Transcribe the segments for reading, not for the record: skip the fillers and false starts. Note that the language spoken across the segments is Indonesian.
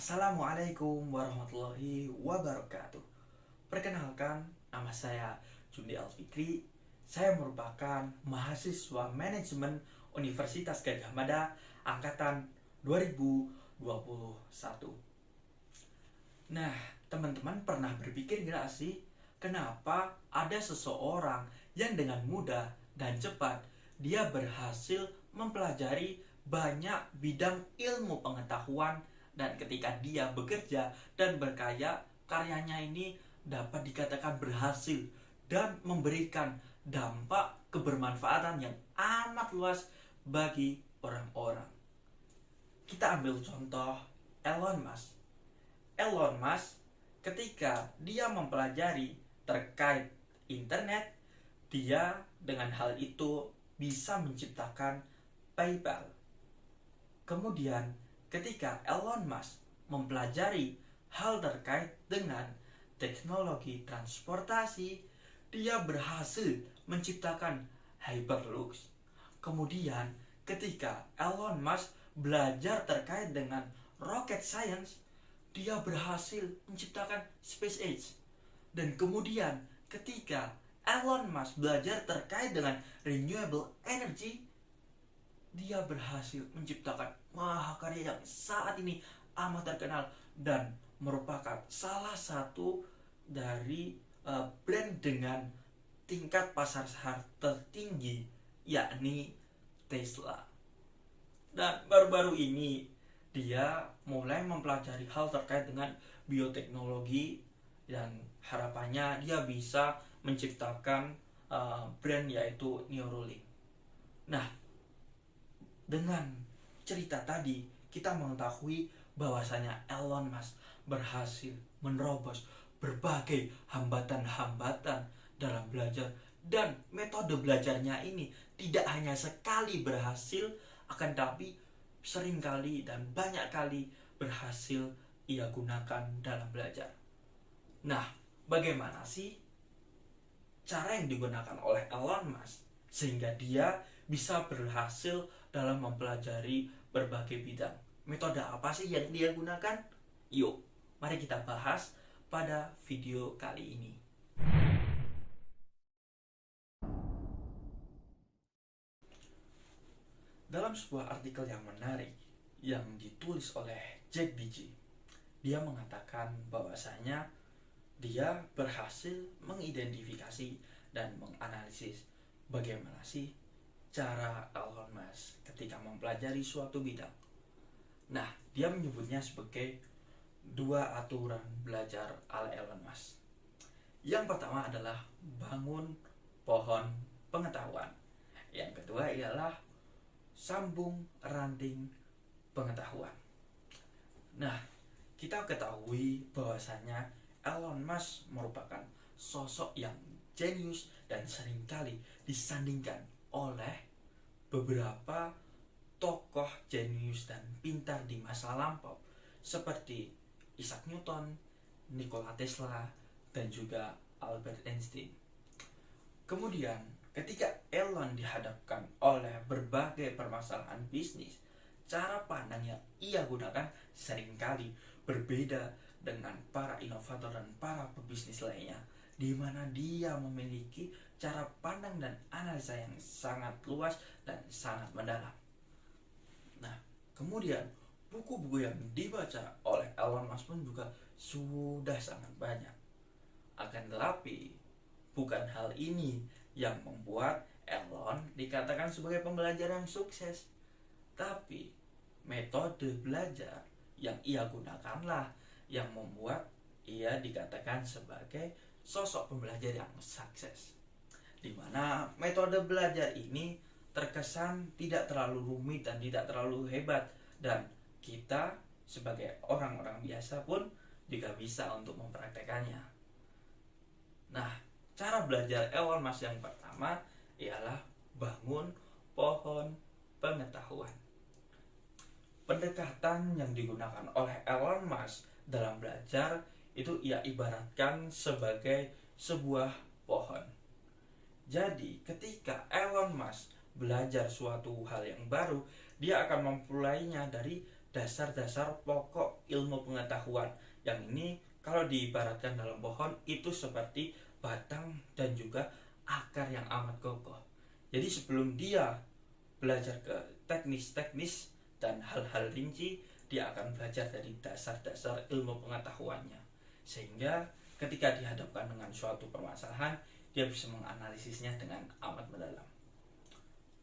Assalamualaikum warahmatullahi wabarakatuh. Perkenalkan, nama saya Jundi Alfikri. Saya merupakan mahasiswa manajemen Universitas Gadjah Mada angkatan 2021. Nah, teman-teman pernah berpikir gak sih, kenapa ada seseorang yang dengan mudah dan cepat dia berhasil mempelajari banyak bidang ilmu pengetahuan, dan ketika dia bekerja dan berkarya, karyanya ini dapat dikatakan berhasil dan memberikan dampak kebermanfaatan yang amat luas bagi orang-orang. Kita ambil contoh Elon Musk. Elon Musk ketika dia mempelajari terkait internet, dia dengan hal itu bisa menciptakan PayPal. Kemudian ketika Elon Musk mempelajari hal terkait dengan teknologi transportasi, dia berhasil menciptakan Hyperloop. Kemudian ketika Elon Musk belajar terkait dengan rocket science, dia berhasil menciptakan SpaceX. Dan kemudian ketika Elon Musk belajar terkait dengan renewable energy, dia berhasil menciptakan mahakarya yang saat ini amat terkenal dan merupakan salah satu dari brand dengan tingkat pasar saham tertinggi, yakni Tesla. Dan baru-baru ini dia mulai mempelajari hal terkait dengan bioteknologi, dan harapannya dia bisa menciptakan brand yaitu Neuralink. Nah, dengan cerita tadi kita mengetahui bahwasanya Elon Musk berhasil menerobos berbagai hambatan-hambatan dalam belajar, dan metode belajarnya ini tidak hanya sekali berhasil, akan tapi seringkali dan banyak kali berhasil ia gunakan dalam belajar. Nah, bagaimana sih cara yang digunakan oleh Elon Musk sehingga dia bisa berhasil dalam mempelajari berbagai bidang? Metode apa sih yang dia gunakan? Yuk, mari kita bahas pada video kali ini. Dalam sebuah artikel yang menarik yang ditulis oleh Jack Beatty, dia mengatakan bahwasanya dia berhasil mengidentifikasi dan menganalisis bagaimana sih cara Elon Musk ketika mempelajari suatu bidang. Nah, dia menyebutnya sebagai 2 aturan belajar ala Elon Musk. Yang pertama adalah bangun pohon pengetahuan. Yang kedua ialah sambung ranting pengetahuan. Nah, kita ketahui bahwasanya Elon Musk merupakan sosok yang jenius dan seringkali disandingkan oleh beberapa tokoh jenius dan pintar di masa lampau seperti Isaac Newton, Nikola Tesla, dan juga Albert Einstein. Kemudian ketika Elon dihadapkan oleh berbagai permasalahan bisnis, cara pandang yang ia gunakan seringkali berbeda dengan para inovator dan para pebisnis lainnya, di mana dia memiliki cara pandang dan analisa yang sangat luas dan sangat mendalam. Nah, kemudian buku-buku yang dibaca oleh Elon Musk pun juga sudah sangat banyak. Akan tetapi, bukan hal ini yang membuat Elon dikatakan sebagai pembelajar yang sukses, tapi metode belajar yang ia gunakanlah yang membuat ia dikatakan sebagai sosok pembelajar yang sukses, di mana metode belajar ini terkesan tidak terlalu rumit dan tidak terlalu hebat, dan kita sebagai orang-orang biasa pun juga bisa untuk mempraktekannya. Nah, cara belajar Elon Musk yang pertama ialah bangun pohon pengetahuan. Pendekatan yang digunakan oleh Elon Musk dalam belajar itu ia ibaratkan sebagai sebuah pohon. Jadi ketika Elon Musk belajar suatu hal yang baru, dia akan memulainya dari dasar-dasar pokok ilmu pengetahuan. Yang ini kalau diibaratkan dalam pohon itu seperti batang dan juga akar yang amat kokoh. Jadi sebelum dia belajar ke teknis-teknis dan hal-hal rinci, dia akan belajar dari dasar-dasar ilmu pengetahuannya. Sehingga ketika dihadapkan dengan suatu permasalahan, dia bisa menganalisisnya dengan amat mendalam.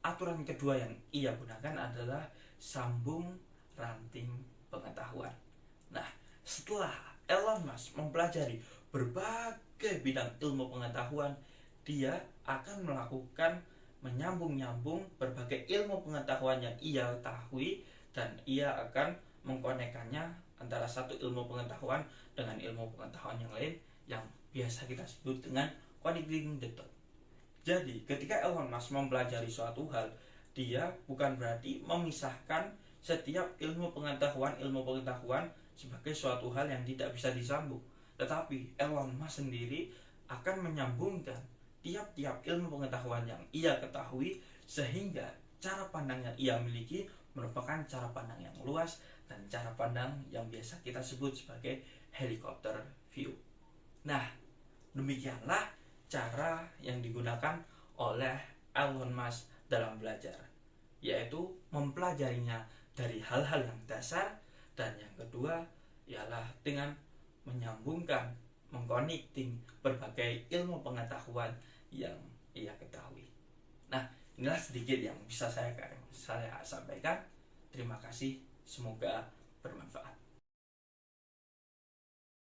Aturan kedua yang ia gunakan adalah sambung ranting pengetahuan. Nah, setelah Elon Musk mempelajari berbagai bidang ilmu pengetahuan, dia akan melakukan menyambung-nyambung berbagai ilmu pengetahuan yang ia ketahui, dan ia akan mengkonekkannya antara satu ilmu pengetahuan dengan ilmu pengetahuan yang lain yang biasa kita sebut dengan connecting the dots. Jadi ketika Elon Musk mempelajari suatu hal, dia bukan berarti memisahkan setiap ilmu pengetahuan sebagai suatu hal yang tidak bisa disambung. Tetapi Elon Musk sendiri akan menyambungkan tiap-tiap ilmu pengetahuan yang ia ketahui, sehingga cara pandang yang ia miliki merupakan cara pandang yang luas dan cara pandang yang biasa kita sebut sebagai helikopter view. Nah, demikianlah cara yang digunakan oleh Elon Musk dalam belajar, yaitu mempelajarinya dari hal-hal yang dasar, dan yang kedua ialah dengan menyambungkan, mengconnecting berbagai ilmu pengetahuan yang ia ketahui. Nah, inilah sedikit yang bisa saya sampaikan. Terima kasih, semoga bermanfaat.